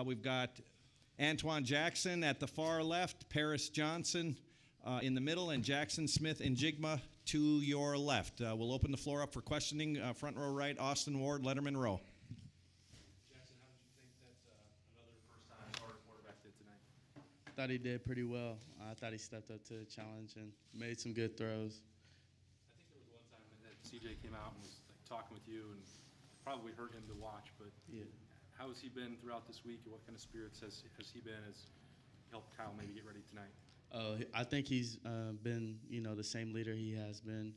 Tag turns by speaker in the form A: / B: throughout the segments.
A: We've got Antwuan Jackson at the far left, Paris Johnson in the middle, and Jaxon Smith-Njigba to your left. We'll open the floor up for questioning. Front row right, Austin Ward, Letterman row.
B: Jaxon, how did you think that another first-time starter quarterback did tonight?
C: I thought he did pretty well. I thought he stepped up to the challenge and made some good throws.
B: I think there was one time that CJ came out and was talking with you, and probably hurt him to watch. But
C: Yeah.
B: how has he been throughout this week, and what kind of spirits has he been as helped Kyle maybe get ready tonight?
C: I think he's been, the same leader he has been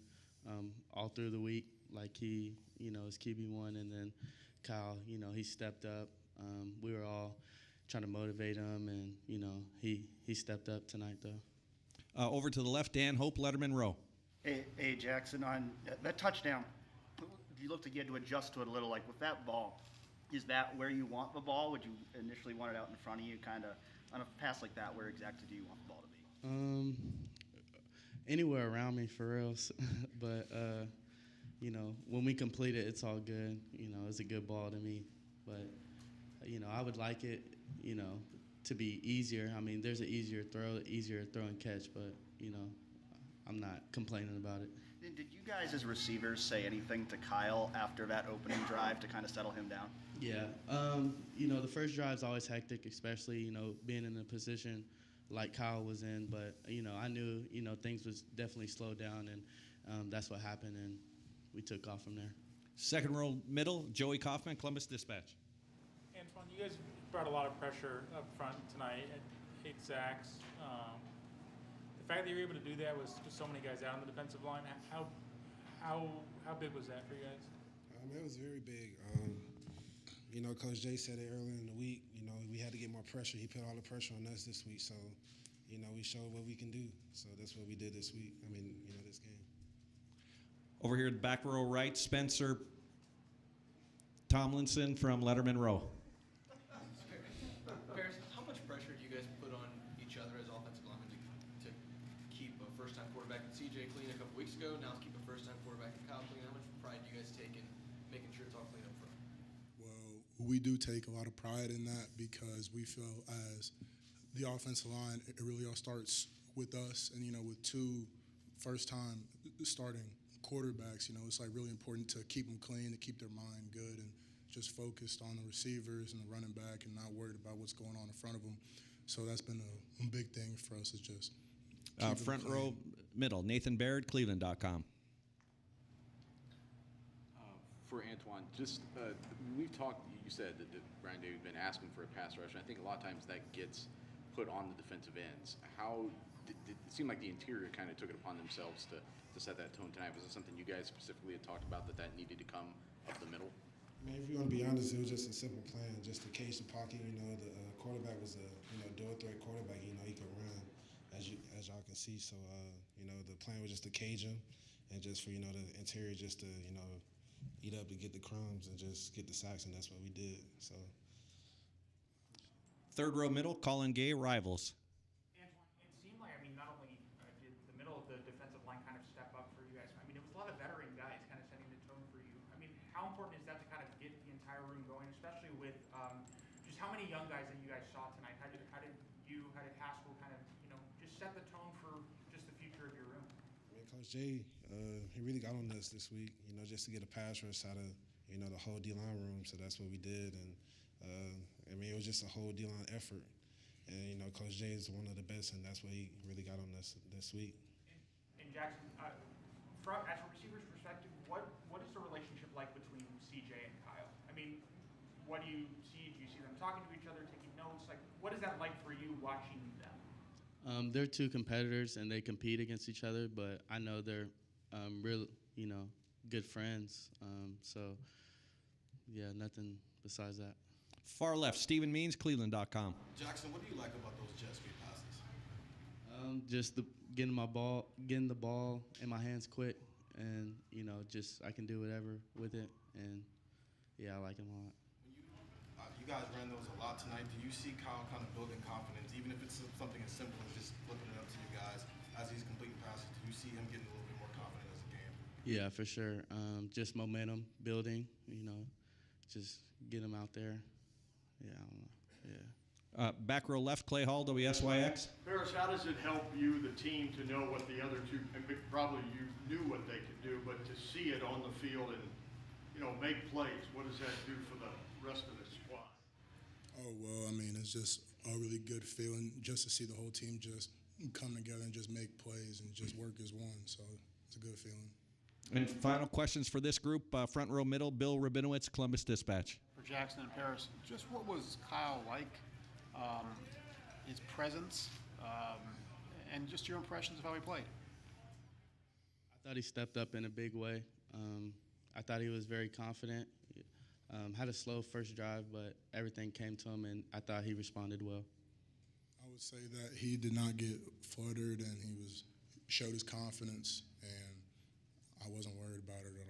C: all through the week. Like he, is QB1, and then Kyle, he stepped up. We were all trying to motivate him, and he stepped up tonight though.
A: Over to the left, Dan Hope, Letterman row.
D: Hey, Jackson, on that touchdown, you looked like you had to adjust to it a little. Like with that ball, is that where you want the ball? Would you initially want it out in front of you, kind of on a pass like that? Where exactly do you want the ball to be?
C: Anywhere around me, for real. But when we complete it, it's all good. It's a good ball to me. But I would like it, to be easier. I mean, there's an easier throw and catch, but I'm not complaining about it.
D: Did you guys as receivers say anything to Kyle after that opening drive to kind of settle him down?
C: Yeah. The first drive's always hectic, especially, being in a position like Kyle was in. But, I knew, things was definitely slowed down, and that's what happened, and we took off from there.
A: Second row middle, Joey Kaufman, Columbus Dispatch.
E: Antwuan, you guys brought a lot of pressure up front tonight at 8 sacks. The fact that you were able to do that with so many guys out on the defensive line, how big was that for you guys?
F: It was very big. Coach Jay said it earlier in the week. We had to get more pressure. He put all the pressure on us this week, so we showed what we can do. So that's what we did this week. This game.
A: Over here at the back row right, Spencer Tomlinson from Letterman row.
G: Paris, how much pressure do you guys put on each other as offensive linemen to keep a first-time quarterback in CJ clean a couple weeks ago, now to keep a first-time quarterback in Kyle clean? How much pride do you guys take in making sure it's all clean up front?
H: Well, we do take a lot of pride in that because we feel as the offensive line, it really all starts with us, and with two first-time starting quarterbacks, it's like really important to keep them clean, to keep their mind good, and just focused on the receivers and the running back and not worried about what's going on in front of them. So that's been a big thing for us, is just
A: front row middle, Nathan Baird, Cleveland.com.
I: For Antwuan, just we've talked, you said that Brian Davy's been asking for a pass rush, and I think a lot of times that gets put on the defensive ends. How did it seem like the interior kind of took it upon themselves to set that tone tonight? Was it something you guys specifically had talked about that needed to come up the middle?
F: If you're going to be honest, it was just a simple plan, just to cage the pocket. The quarterback was a dual threat quarterback. He could run, as y'all can see. So the plan was just to cage him, and just for the interior just to eat up to get the crumbs and just get the sacks, and that's what we did. So.
A: Third row middle, Colin Gay, Rivals.
E: Antwuan, it seemed like, not only did the middle of the defensive line kind of step up for you guys, it was a lot of veteran guys kind of setting the tone for you. How important is that to kind of get the entire room going, especially with just how many young guys that you guys saw tonight? How did Haskell kind of, just set the tone for just the future of your room?
F: Coach Jay, he really got on us this week, just to get a pass rush out of, the whole D-line room. So that's what we did. And, it was just a whole D-line effort. And, Coach Jay is one of the best, and that's what he really got on us this week.
E: And Jackson, as a receiver's perspective, what is the relationship like between CJ and Kyle? What do you see? Do you see them talking to each other, taking notes? What is that like for you watching them?
C: They're two competitors, and they compete against each other, but I know they're real, good friends. So, yeah, nothing besides that.
A: Far left, Stephen Means, Cleveland.com.
G: Jackson, what do you like about those jet sweep passes?
C: Just getting the ball in my hands quick, and just I can do whatever with it, and yeah, I like him a lot.
G: You guys ran those a lot tonight. Do you see Kyle kind of building confidence, even if it's something as simple as just flipping it up to you guys as he's completing passes? Do you see him getting a little bit more confident as a game?
C: Yeah, for sure. Just momentum building, just get him out there. Yeah, I don't know. Yeah.
A: Back row left, Clay Hall, WSYX.
J: Paris, how does it help you, the team, to know what the other two, and probably you knew what they could do, but to see it on the field and, make plays, what does that do for the rest of the squad?
H: Oh, well, I mean, it's just a really good feeling just to see the whole team just come together and just make plays and just work as one. So it's a good feeling.
A: And final questions for this group, front row middle, Bill Rabinowitz, Columbus Dispatch.
K: For Jackson and Paris, just what was Kyle like, his presence, and just your impressions of how he played?
C: I thought he stepped up in a big way. I thought he was very confident. Had a slow first drive, but everything came to him, and I thought he responded well.
H: I would say that he did not get fluttered, and he showed his confidence, and I wasn't worried about it at all.